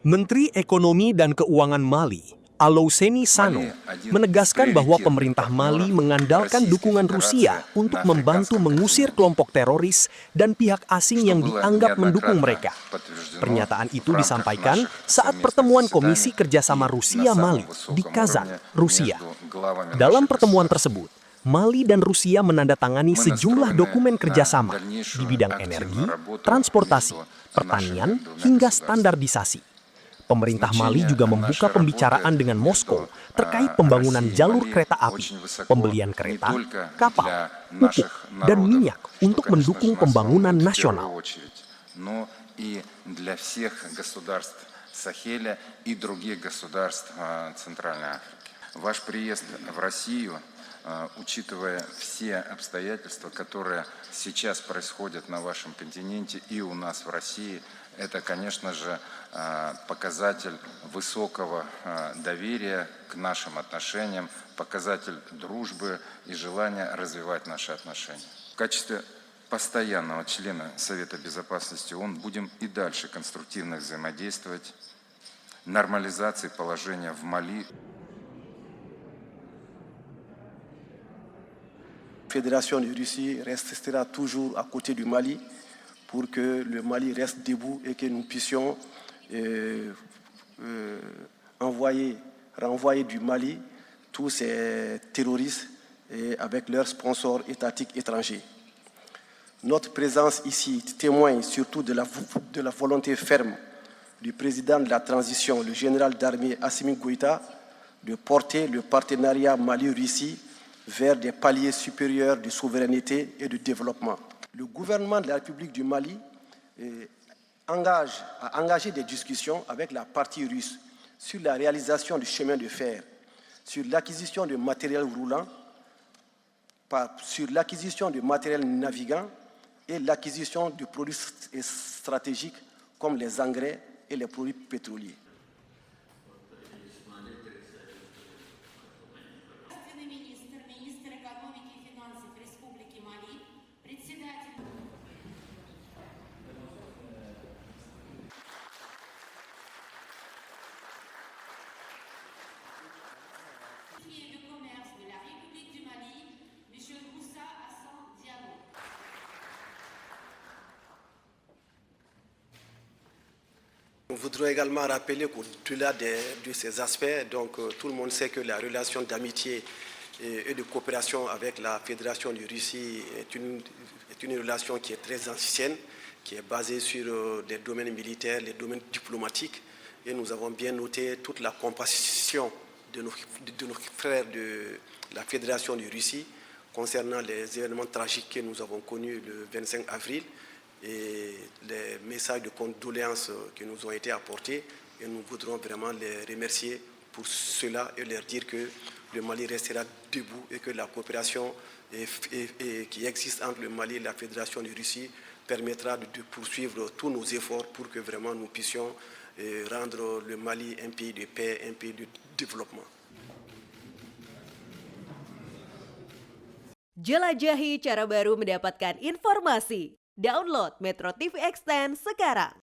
Menteri Ekonomi dan Keuangan Mali, Alouseni Sano, menegaskan bahwa pemerintah Mali mengandalkan dukungan Rusia untuk membantu mengusir kelompok teroris dan pihak asing yang dianggap mendukung mereka. Pernyataan itu disampaikan saat pertemuan Komisi Kerjasama Rusia-Mali di Kazan, Rusia. Dalam pertemuan tersebut, Mali dan Rusia menandatangani sejumlah dokumen kerjasama di bidang energi, transportasi, pertanian, hingga standarisasi. Pemerintah Mali juga membuka pembicaraan dengan Moskow terkait pembangunan jalur kereta api, pembelian kereta, kapal, pupuk, dan minyak untuk mendukung pembangunan nasional. Учитывая все обстоятельства, которые сейчас происходят на вашем континенте и у нас в России, это, конечно же, показатель высокого доверия к нашим отношениям, показатель дружбы и желания развивать наши отношения. В качестве постоянного члена Совета Безопасности ООН будем и дальше конструктивно взаимодействовать, нормализации положения в Мали. La Fédération de Russie restera toujours à côté du Mali pour que le Mali reste debout et que nous puissions renvoyer du Mali tous ces terroristes avec leurs sponsors étatiques étrangers. Notre présence ici témoigne surtout de la volonté ferme du président de la transition, le général d'armée Assimi Goïta, de porter le partenariat Mali-Russie vers des paliers supérieurs de souveraineté et de développement. Le gouvernement de la République du Mali a engagé des discussions avec la partie russe sur la réalisation du chemin de fer, sur l'acquisition de matériel roulant, sur l'acquisition de matériel navigant et l'acquisition de produits stratégiques comme les engrais et les produits pétroliers. Nous voudrons également rappeler qu'au-delà de ces aspects, tout le monde sait que la relation d'amitié et de coopération avec la Fédération de Russie est une relation qui est très ancienne, qui est basée sur les domaines militaires, les domaines diplomatiques. Et nous avons bien noté toute la compassion de nos frères de la Fédération de Russie concernant les événements tragiques que nous avons connus le 25 avril. Et les messages de condoléances qui nous ont été apportés, et nous voudrons vraiment les remercier pour cela et leur dire que le Mali restera debout et que la coopération qui existe entre le Mali et la Fédération de Russie permettra de poursuivre tous nos efforts pour que vraiment nous puissions rendre le Mali un pays de paix, un pays de développement. Jelajahi cara baru mendapatkan informasi. Download Metro TV Extend sekarang.